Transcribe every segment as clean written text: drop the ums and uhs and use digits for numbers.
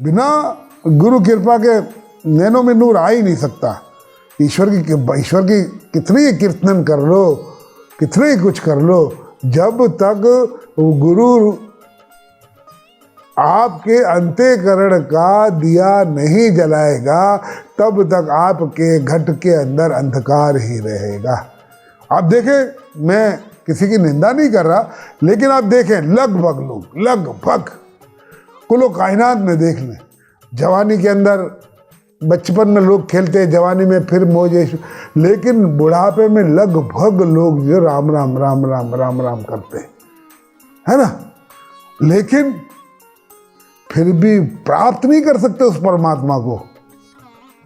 बिना गुरु कृपा के नैनों में नूर आ ही नहीं सकता। ईश्वर की कितनी कीर्तन कर लो, कितने ही कुछ कर लो, जब तक गुरु आपके अंतःकरण का दिया नहीं जलाएगा तब तक आपके घट के अंदर अंधकार ही रहेगा। आप देखें, मैं किसी की निंदा नहीं कर रहा, लेकिन आप देखें लगभग कुल कायनात में देख लें, जवानी के अंदर बचपन में लोग खेलते हैं, जवानी में फिर मौज, लेकिन बुढ़ापे में लगभग लोग जो राम राम राम राम राम राम करते हैं, है ना। लेकिन फिर भी प्राप्त नहीं कर सकते उस परमात्मा को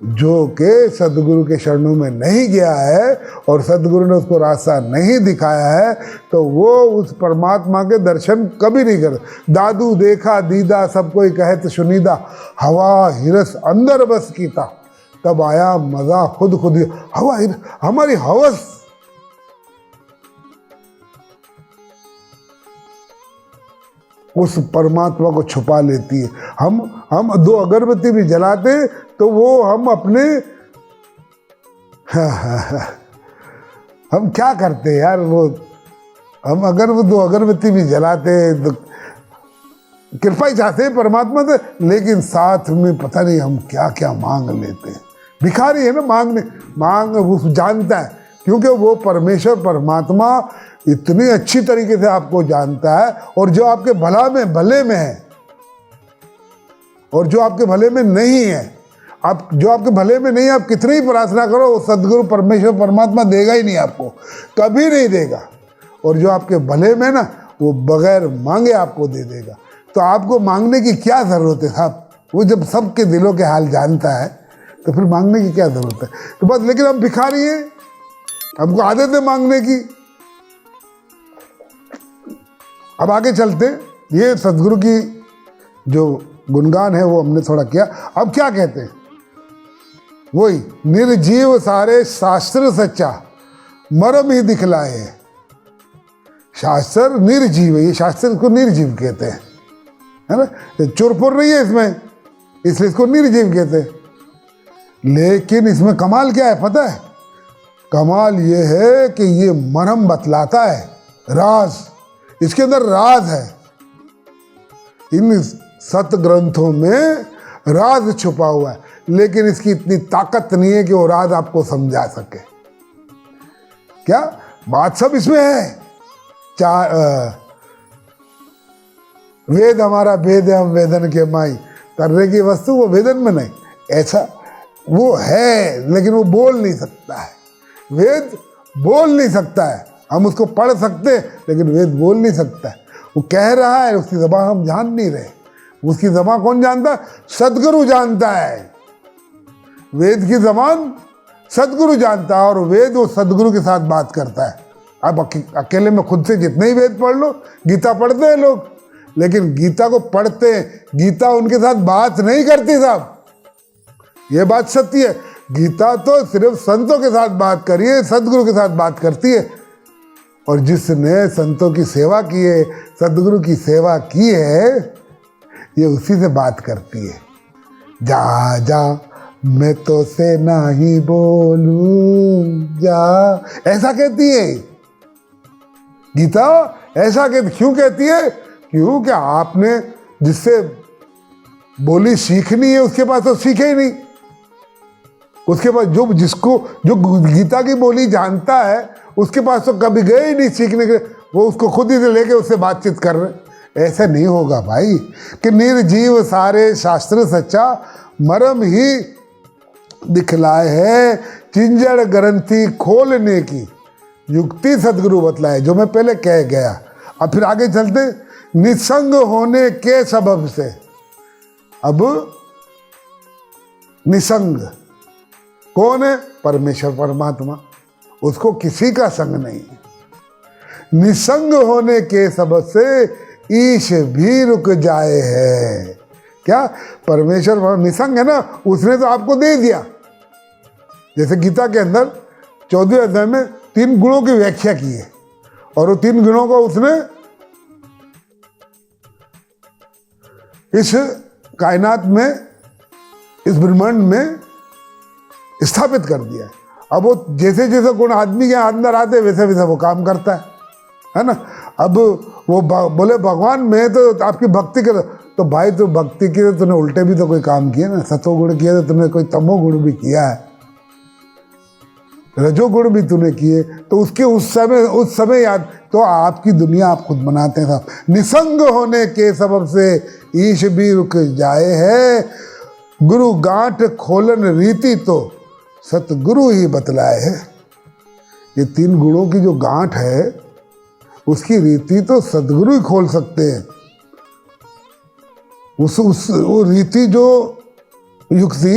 जो के सदगुरु के चरणों में नहीं गया है और सदगुरु ने उसको रास्ता नहीं दिखाया है, तो वो उस परमात्मा के दर्शन कभी नहीं कर। दादू देखा दीदा सब कोई कहत सुनीदा, हवा हिरस अंदर बस कीता, तब आया मजा खुद हवा हमारी हवस उस परमात्मा को छुपा लेती है। हम दो अगरबत्ती भी जलाते तो वो हम अपने हम क्या करते यार, वो हम अगर वो दो अगरबत्ती भी जलाते तो कृपा ही चाहते हैं परमात्मा से, लेकिन साथ में पता नहीं हम क्या क्या मांग लेते हैं। भिखारी है ना, मांग वो जानता है, क्योंकि वो परमेश्वर परमात्मा इतनी अच्छी तरीके से आपको जानता है, और जो आपके भले में है और जो आपके भले में नहीं है, आप जो आपके भले में नहीं, आप कितनी ही प्रार्थना करो वो सदगुरु परमेश्वर परमात्मा देगा ही नहीं, आपको कभी नहीं देगा। और जो आपके भले में ना, वो बगैर मांगे आपको दे देगा। तो आपको मांगने की क्या ज़रूरत है साहब? वो जब सबके दिलों के हाल जानता है तो फिर मांगने की क्या ज़रूरत है? तो बस, लेकिन हम भिखारी हैं, हमको आदत है मांगने की। अब आगे चलते, ये सदगुरु की जो गुणगान है वो हमने थोड़ा किया। अब क्या कहते हैं, वही निर्जीव सारे शास्त्र सच्चा मरम ही दिखलाए है। शास्त्र निर्जीव है, ये शास्त्र इसको निर्जीव कहते हैं, है ना। चुरपुर नहीं है इसमें, इसलिए इसको निर्जीव कहते हैं। लेकिन इसमें कमाल क्या है पता है? कमाल ये है कि ये मरम बतलाता है, राज, इसके अंदर राज है। इन सत ग्रंथों में राज छुपा हुआ है, लेकिन इसकी इतनी ताकत नहीं है कि वो राज आपको समझा सके। क्या बात सब इसमें है। वेद हमारा वेद है, हम वेदन के माई, करने की वस्तु वो वेदन में नहीं, ऐसा वो है, लेकिन वो बोल नहीं सकता है। वेद बोल नहीं सकता है, हम उसको पढ़ सकते हैं लेकिन वेद बोल नहीं सकता है। वो कह रहा है, उसकी ज़बान हम जान नहीं रहे। उसकी ज़बान कौन जानता है? सदगुरु जानता है। वेद की ज़बान सदगुरु जानता है, और वेद वो सदगुरु के साथ बात करता है। अब अकेले में खुद से जितने ही वेद पढ़ लो, गीता पढ़ते हैं लोग, लेकिन गीता को पढ़ते हैं, गीता उनके साथ बात नहीं करती साहब, ये बात सत्य है। गीता तो सिर्फ संतों के साथ बात करिए, सदगुरु के साथ बात करती है। और जिसने संतों की सेवा की है, सदगुरु की सेवा की है, ये उसी से बात करती है। जा जा मैं तो से नहीं बोलूं जा, ऐसा कहती है गीता। ऐसा कहती, क्यों कहती है? क्योंकि आपने जिससे बोली सीखनी है, उसके पास तो सीखे ही नहीं। उसके पास जो गीता की बोली जानता है, उसके पास तो कभी गए ही नहीं सीखने के, वो उसको खुद ही से लेके उससे बातचीत कर रहे। ऐसा नहीं होगा भाई कि निर्जीव सारे शास्त्र सच्चा मरम ही दिखलाए है, चिंजड़ ग्रंथि खोलने की युक्ति सदगुरु बतलाए, जो मैं पहले कह गया। अब फिर आगे चलते, निसंग होने के सबब से। अब निसंग कौन है? परमेश्वर परमात्मा, उसको किसी का संग नहीं है। निसंग होने के सबब से ईश भी रुक जाए है। क्या? परमेश्वर निसंग है ना, उसने तो आपको दे दिया। जैसे गीता के अंदर 14वें अध्याय में 3 गुणों की व्याख्या की है, और वो 3 गुणों को उसने इस कायनात में, इस ब्रह्मांड में स्थापित कर दिया है। अब वो जैसे जैसे गुण आदमी के अंदर आते वैसे वैसे वो काम करता है ना। अब वो बोले भगवान मैं तो आपकी भक्ति कर, तो भाई तो भक्ति की तो तूने उल्टे भी तो कोई काम किए ना, सतोगुण किया तो तूने कोई तमोगुण भी किया है, रजोगुण भी तूने किए, तो उसके उस समय याद, तो आपकी दुनिया आप खुद बनाते हैं साहब। निसंग होने के सबब से ईश भी रुक जाए है, गुरु गांठ खोलन रीति तो सतगुरु ही बतलाए है। ये 3 गुणों की जो गांठ है उसकी रीति तो सतगुरु ही खोल सकते हैं। वो रीति जो युक्ति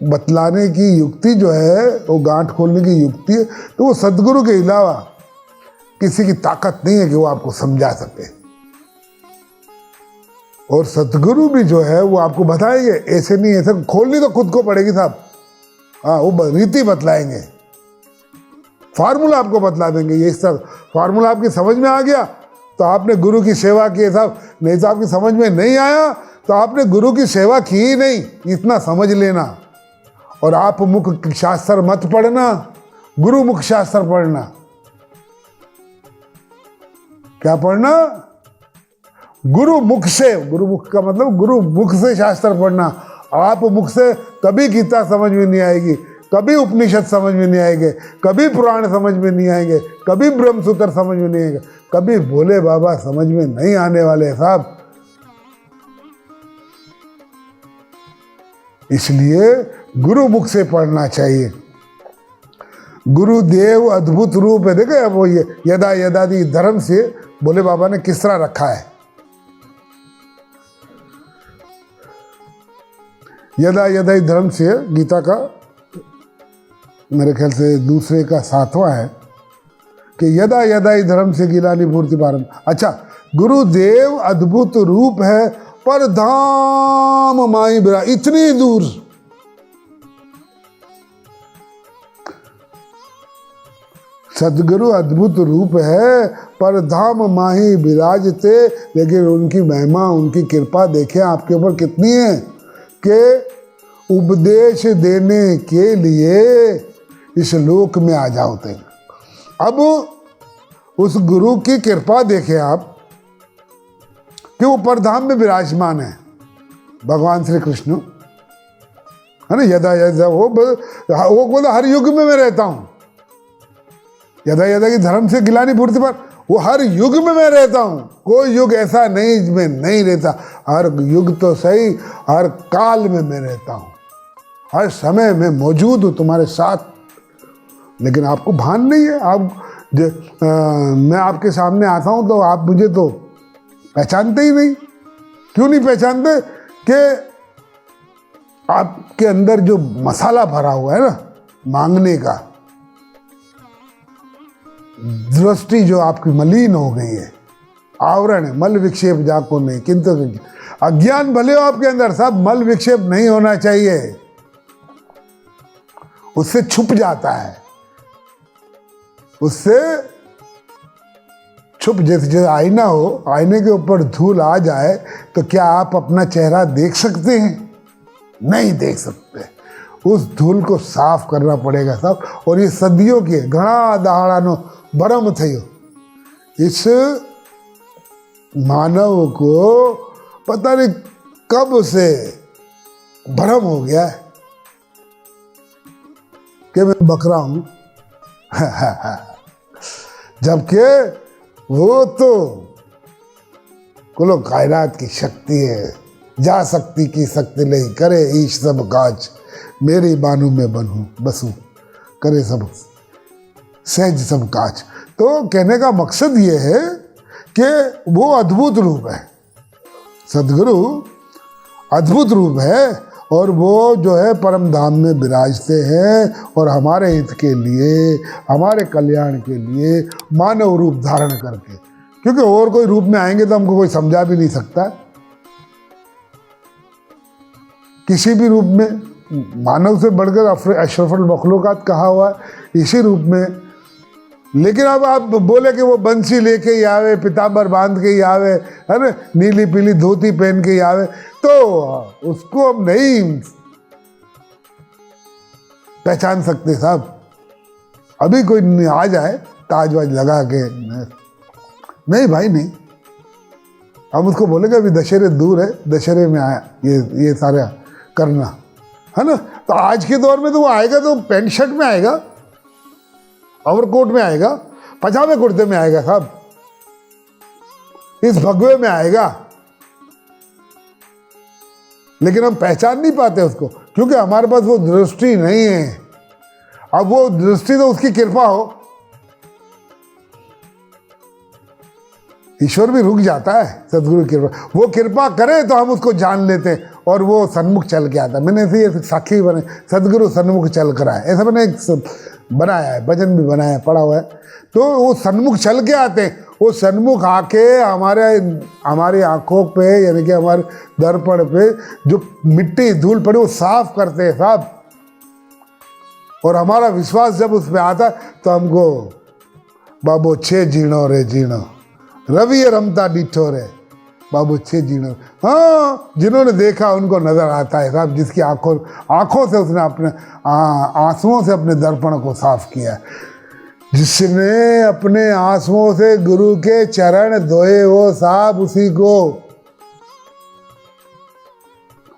बतलाने की युक्ति जो है, वो गांठ खोलने की युक्ति है, तो वो सदगुरु के अलावा किसी की ताकत नहीं है कि वो आपको समझा सके। और सदगुरु भी जो है वो आपको बताएंगे, ऐसे नहीं ऐसे खोलनी तो खुद को पड़ेगी साहब। हाँ, वो रीति बतलाएंगे, फार्मूला आपको बतला देंगे। ये सब फार्मूला आपकी समझ में आ गया तो आपने गुरु की सेवा की साहब, नहीं तो आपकी समझ में नहीं आया तो आपने गुरु की सेवा की ही नहीं, इतना समझ लेना। और आप मुख शास्त्र मत पढ़ना, गुरु मुख शास्त्र पढ़ना। क्या पढ़ना? गुरु मुख से, गुरु मुख का मतलब गुरु मुख से शास्त्र पढ़ना। आप मुख से कभी गीता समझ में नहीं आएगी, कभी उपनिषद समझ में नहीं आएंगे, कभी पुराण समझ में नहीं आएंगे, कभी ब्रह्मसूत्र समझ में नहीं आएंगे, कभी भोले बाबा समझ में नहीं आने वाले साहब। इसलिए गुरु मुख से पढ़ना चाहिए। गुरुदेव अद्भुत रूप है। देखो अब वो ये यदा यदादि धर्म से भोले बाबा ने किस तरह रखा है। यदा यदाई धर्म से गीता का मेरे ख्याल से दूसरे का 7वां है कि यदा यदाई धर्म से गिलानी पूर्ति पारम। अच्छा, गुरुदेव अद्भुत रूप है पर धाम माई बिरा, इतनी दूर। सदगुरु अद्भुत रूप है पर धाम माही विराजते, लेकिन उनकी महिमा उनकी कृपा देखें आपके ऊपर कितनी है कि उपदेश देने के लिए इस लोक में आ जाओ थे। अब उस गुरु की कृपा देखें आप कि वो परधाम में विराजमान है, भगवान श्री कृष्ण है ना। यदा यदा वो बोला हर युग में मैं रहता हूं। यदा यदा की धर्म से गिलानी पूर्ति पर, वो हर युग में मैं रहता हूं। कोई युग ऐसा नहीं जिसमें नहीं रहता, हर युग तो सही, हर काल में मैं रहता हूं, हर समय में मौजूद हूं तुम्हारे साथ। लेकिन आपको भान नहीं है। मैं आपके सामने आता हूं तो आप मुझे तो पहचानते ही नहीं। क्यों नहीं पहचानते? कि आपके अंदर जो मसाला भरा हुआ है ना मांगने का, दृष्टि जो आपकी मलिन हो गई है, आवरण है, मल विक्षेप जाको नहीं, किंतु अज्ञान भले हो आपके अंदर, सब मल विक्षेप नहीं होना चाहिए, उससे छुप जाता है, उससे छुप। जैसे आईना हो, आईने के ऊपर धूल आ जाए तो क्या आप अपना चेहरा देख सकते हैं? नहीं देख सकते। उस धूल को साफ करना पड़ेगा साहब। और ये सदियों के घना दहाड़ानो भरम थयो। इस मानव को पता नहीं कब से भ्रम हो गया है कि मैं बकरा हूं। जबकि वो तो कुलो कायनात की शक्ति है। जा सकती की शक्ति नहीं, करे ईश सब काज, मेरी बानू में बनूं बसू, करे सब सहज सब काज। तो कहने का मकसद ये है कि वो अद्भुत रूप है, सदगुरु अद्भुत रूप है, और वो जो है परम धाम में विराजते हैं और हमारे हित के लिए, हमारे कल्याण के लिए मानव रूप धारण करके। क्योंकि और कोई रूप में आएंगे तो हमको कोई समझा भी नहीं सकता। किसी भी रूप में, मानव से बढ़कर अशरफुल मखलूकात कहा हुआ है, इसी रूप में लेकिन अब आप बोले कि वो बंसी लेके ही आवे, पीताम्बर बांध के ही आवे, है ना, नीली पीली धोती पहन के ही आवे, तो उसको हम नहीं पहचान सकते साहब। अभी कोई आ जाए ताज वाज लगा के, नहीं भाई नहीं, हम उसको बोलेंगे अभी दशहरे दूर है, दशहरे में आया ये सारा करना, है ना। तो आज के दौर में तो वो आएगा तो पैंट शर्ट में आएगा, ओवरकोट में आएगा, पजामे कुर्ते में आएगा साहब, इस भगवे में आएगा। लेकिन हम पहचान नहीं पाते उसको, क्योंकि हमारे पास वो दृष्टि नहीं है। अब वो दृष्टि तो उसकी कृपा हो, ईश्वर भी रुक जाता है, सदगुरु की कृपा, वो कृपा करे तो हम उसको जान लेते हैं और वो सन्मुख चल के आता है। मैंने ऐसे साखी बने, सदगुरु सन्मुख चल कर आए, ऐसा मैंने एक बनाया है, भजन भी बनाया है, पढ़ा हुआ है। तो वो सन्मुख चल के आते हैं, वो सन्मुख आके हमारी आंखों पे, यानी कि हमारे दर्पण पे जो मिट्टी धूल पड़ी वो साफ करते हैं साहब। और हमारा विश्वास जब उस पर आता तो हमको बाबू छे जीणो रे जीणो, रवि रमता डिठो रे बाबू छे जीणो। हाँ, जिन्होंने देखा उनको नजर आता है साहब, जिसकी आंखों से उसने अपने आंसुओं से अपने दर्पण को साफ किया, जिसने अपने आंसुओं से गुरु के चरण धोए वो साहब, उसी को।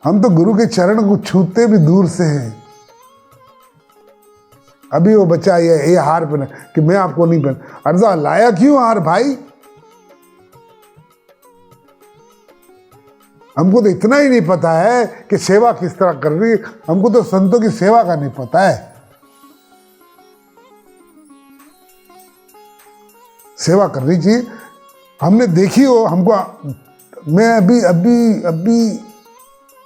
हम तो गुरु के चरण को छूते भी दूर से हैं। अभी वो बच्चा ये हार पहना कि मैं आपको नहीं पहन, अर्जा लाया क्यों हार भाई? हमको तो इतना ही नहीं पता है कि सेवा किस तरह कर रही है, हमको तो संतों की सेवा का नहीं पता है। सेवा करनी चाहिए, हमने देखी हो हमको। मैं अभी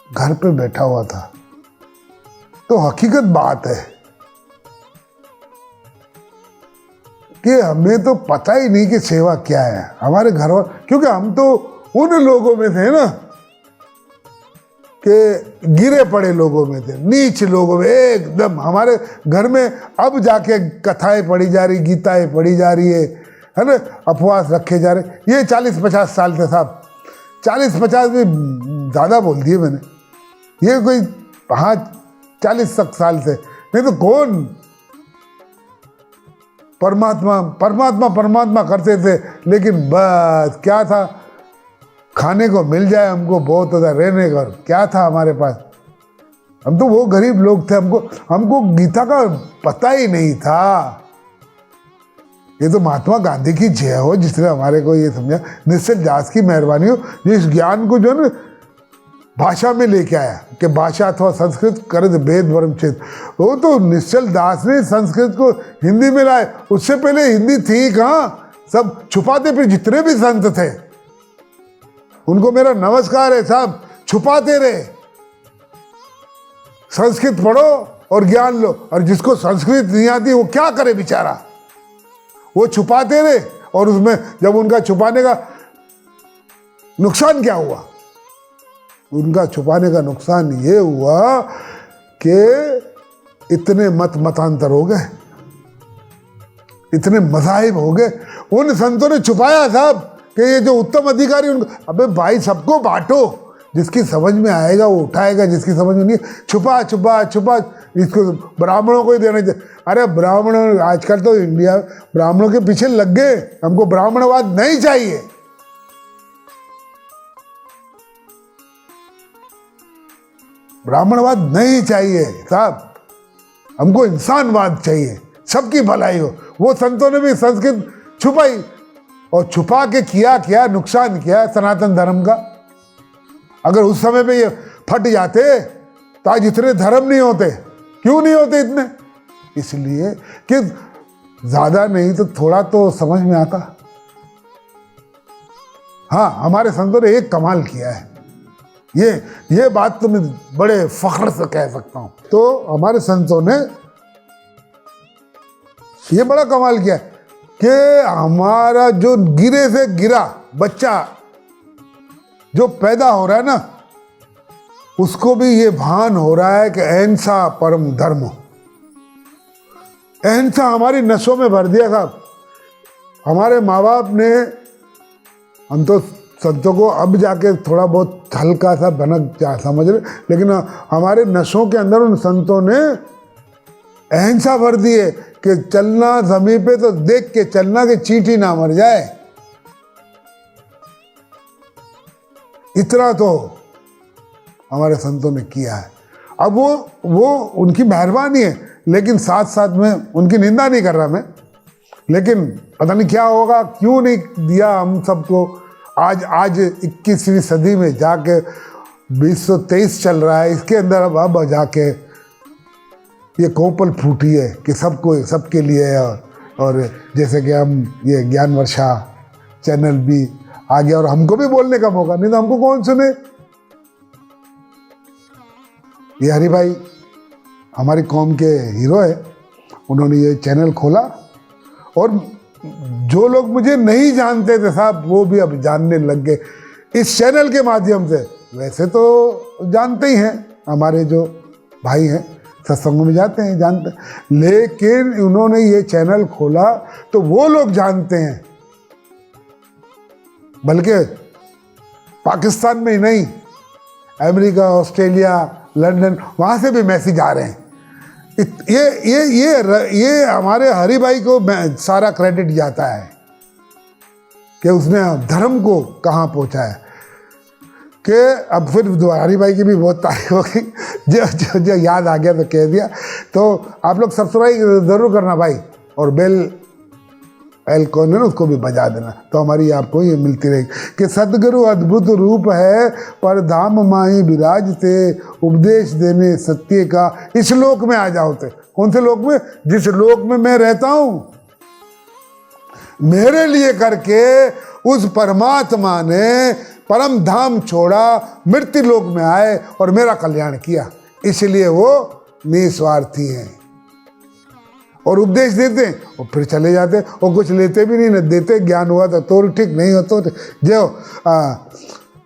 घर पे बैठा हुआ था, तो हकीकत बात है कि हमें तो पता ही नहीं कि सेवा क्या है हमारे घर वाले, क्योंकि हम तो उन लोगों में थे ना कि गिरे पड़े लोगों में थे, नीच लोगों में एकदम। हमारे घर में अब जाके कथाएं पढ़ी जा रही, गीताएं पढ़ी जा रही है ना, उपवास रखे जा रहे। ये 40-50 साल थे साहब, 40-50 भी ज़्यादा बोल दिए मैंने, ये कोई 40 साल से, नहीं तो कौन परमात्मा करते थे। लेकिन बस क्या था, खाने को मिल जाए हमको बहुत होता, रहने का क्या था हमारे पास। हम तो वो गरीब लोग थे, हमको गीता का पता ही नहीं था। ये तो महात्मा गांधी की जय हो, जिसने हमारे को ये समझा, निश्चल दास की मेहरबानी हो, जिस ज्ञान को जो है ना भाषा में लेके आया कि भाषा अथवा संस्कृत करत भेद वर्म छेद। वो तो निश्चल दास ने संस्कृत को हिंदी में लाए, उससे पहले हिंदी थी कहाँ, सब छुपाते फिर जितने भी संत थे उनको मेरा नमस्कार है साहब, छुपाते रहे। संस्कृत पढ़ो और ज्ञान लो, और जिसको संस्कृत नहीं आती वो क्या करे बेचारा, वो छुपाते रहे। और उसमें जब उनका छुपाने का नुकसान क्या हुआ, उनका छुपाने का नुकसान ये हुआ कि इतने मतांतर हो गए, इतने मज़ाहिब हो गए। उन संतों ने छुपाया साहब कि ये जो उत्तम अधिकारी उनको, अबे भाई सबको बांटो, जिसकी समझ में आएगा वो उठाएगा, जिसकी समझ में नहीं छुपा छुपा छुपा, इसको ब्राह्मणों को ही देना चाहिए। अरे ब्राह्मण आजकल तो इंडिया ब्राह्मणों के पीछे लग गए, हमको ब्राह्मणवाद नहीं चाहिए। ब्राह्मणवाद नहीं चाहिए साहब, हमको इंसानवाद चाहिए, सबकी भलाई हो। वो संतों ने भी संस्कृत छुपाई, और छुपा के किया नुकसान किया सनातन धर्म का। अगर उस समय पे ये फट जाते तो आज इतने धर्म नहीं होते। क्यों नहीं होते इतने? इसलिए कि ज्यादा नहीं तो थोड़ा तो समझ में आता। हाँ, हमारे संतों ने एक कमाल किया है, ये बात तो मैं बड़े फख्र से कह सकता हूं। तो हमारे संतों ने ये बड़ा कमाल किया कि हमारा जो गिरे से गिरा बच्चा जो पैदा हो रहा है ना, उसको भी ये भान हो रहा है कि अहिंसा परम धर्म। अहिंसा हमारी नसों में भर दिया साहब। हमारे माँ बाप ने, हम तो संतों को अब जाके थोड़ा बहुत हल्का सा भनक जा समझ रहे, लेकिन हमारे नसों के अंदर उन संतों ने अहिंसा भर दी है कि चलना जमीन पे तो देख के चलना कि चींटी ना मर जाए। इतना तो हमारे संतों ने किया है। अब वो उनकी मेहरबानी है, लेकिन साथ साथ में उनकी निंदा नहीं कर रहा मैं, लेकिन पता नहीं क्या होगा, क्यों नहीं दिया हम सबको। आज 21वीं सदी में जाके 2023 चल रहा है, इसके अंदर अब जाके ये कोपल फूटी है कि सबको सबके लिए है। और जैसे कि हम ये ज्ञान वर्षा चैनल भी आ गया और हमको भी बोलने का मौका, नहीं तो हमको कौन सुने। ये हरि भाई हमारी कौम के हीरो है, उन्होंने ये चैनल खोला और जो लोग मुझे नहीं जानते थे साहब, वो भी अब जानने लग गए इस चैनल के माध्यम से। वैसे तो जानते ही हैं, हमारे जो भाई हैं सत्संगों में जाते हैं, जानते हैं, लेकिन उन्होंने ये चैनल खोला तो वो लोग जानते हैं, बल्कि पाकिस्तान में ही नहीं, अमेरिका, ऑस्ट्रेलिया, लंदन, वहाँ से भी मैसेज आ रहे हैं। ये हमारे हरि भाई को सारा क्रेडिट जाता है कि उसने धर्म को कहाँ पहुँचाया। कि अब फिर हरि भाई की भी बहुत तारीफ होगी, जो याद आ गया तो कह दिया। तो आप लोग सब्सक्राइब ज़रूर करना भाई, और बेल कौन है ना, उसको भी बजा देना, तो हमारी आपको ये मिलती रहेगी कि सतगुरु अद्भुत रूप है, पर धाम माही विराजते, उपदेश देने सत्य का इस लोक में आ जाओ थे। कौन से लोक में? जिस लोक में मैं रहता हूँ, मेरे लिए करके उस परमात्मा ने परम धाम छोड़ा, मृत्यु लोक में आए और मेरा कल्याण किया, इसलिए वो निस्वार्थी हैं। और उपदेश देते हैं और फिर चले जाते हैं, और कुछ लेते भी नहीं, न देते। ज्ञान हुआ तो ठीक, नहीं हो तो जो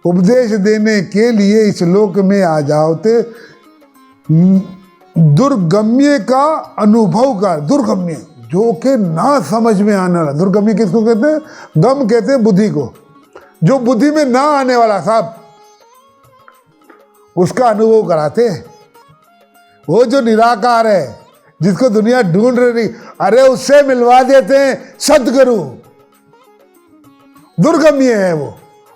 उपदेश देने के लिए इस लोक में आ जाओते, दुर्गम्य का अनुभव कर। दुर्गम्य जो कि ना समझ में आने वाला, दुर्गम्य किसको कहते हैं? गम कहते हैं बुद्धि को, जो बुद्धि में ना आने वाला साहब, उसका अनुभव कराते हैं। वो जो निराकार है, जिसको दुनिया ढूंढ रही, अरे उससे मिलवा देते हैं सदगुरु। दुर्गम्य है वो,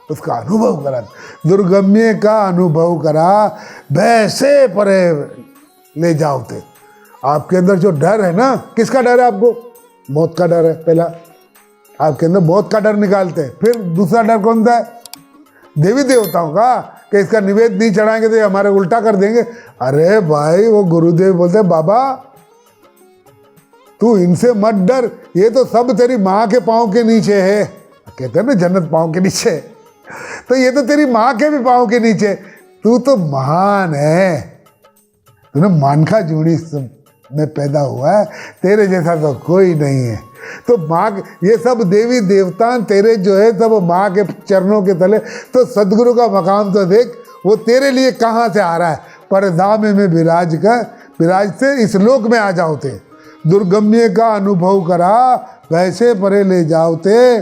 उसका अनुभव करा। दुर्गम्य का अनुभव करा, वैसे परे ले जाओ थे। आपके अंदर जो डर है ना, किसका डर है आपको? मौत का डर है पहला, आपके अंदर मौत का डर निकालते हैं। फिर दूसरा डर कौन सा है? देवी देवताओं का, कि इसका निवेद नहीं चढ़ाएंगे तो ये हमारे उल्टा कर देंगे। अरे भाई, वो गुरुदेव बोलते बाबा तू इनसे मत डर, ये तो सब तेरी माँ के पाँव के नीचे है। कहते हैं ना जन्नत पाँव के नीचे, तो ये तो तेरी माँ के भी पाँव के नीचे। तू तो महान है, तूने मानखा जूड़ी में पैदा हुआ है, तेरे जैसा तो कोई नहीं है। तो माँ, ये सब देवी देवता तेरे जो है सब माँ के चरणों के तले। तो सदगुरु का मकाम तो देख, वो तेरे लिए कहाँ से आ रहा है? परधाम में विराजते इस लोक में आ जाओते, दुर्गम्य का अनुभव करा, वैसे परे ले जाओते,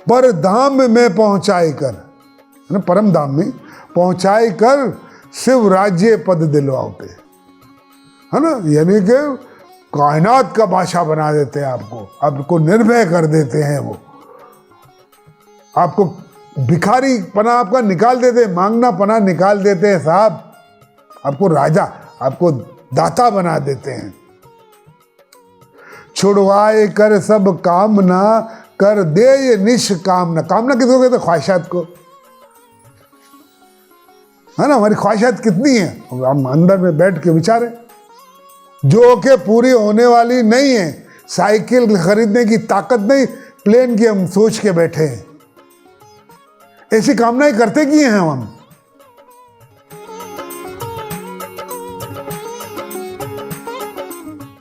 पर धाम में पहुँचाए कर, है ना, परम धाम में पहुँचाए कर शिव राज्य पद दिलवाओते, है ना। यानी कि कायनात का बादशाह बना देते हैं आपको निर्भय कर देते हैं। वो आपको भिखारी पना आपका निकाल देते हैं, मांगना पना निकाल देते हैं साहब। आपको राजा, आपको दाता बना देते हैं। छुड़वाए कर सब कामना, कर दे ये निष्कामना। कामना किसको कहते? ख्वाहिशात को, है ना। हमारी ख्वाहिशात कितनी है, हम अंदर में बैठ के विचारें, जो कि पूरी होने वाली नहीं है। साइकिल खरीदने की ताकत नहीं, प्लेन की हम सोच के बैठे हैं। ऐसी कामनाएं करते किए हैं हम।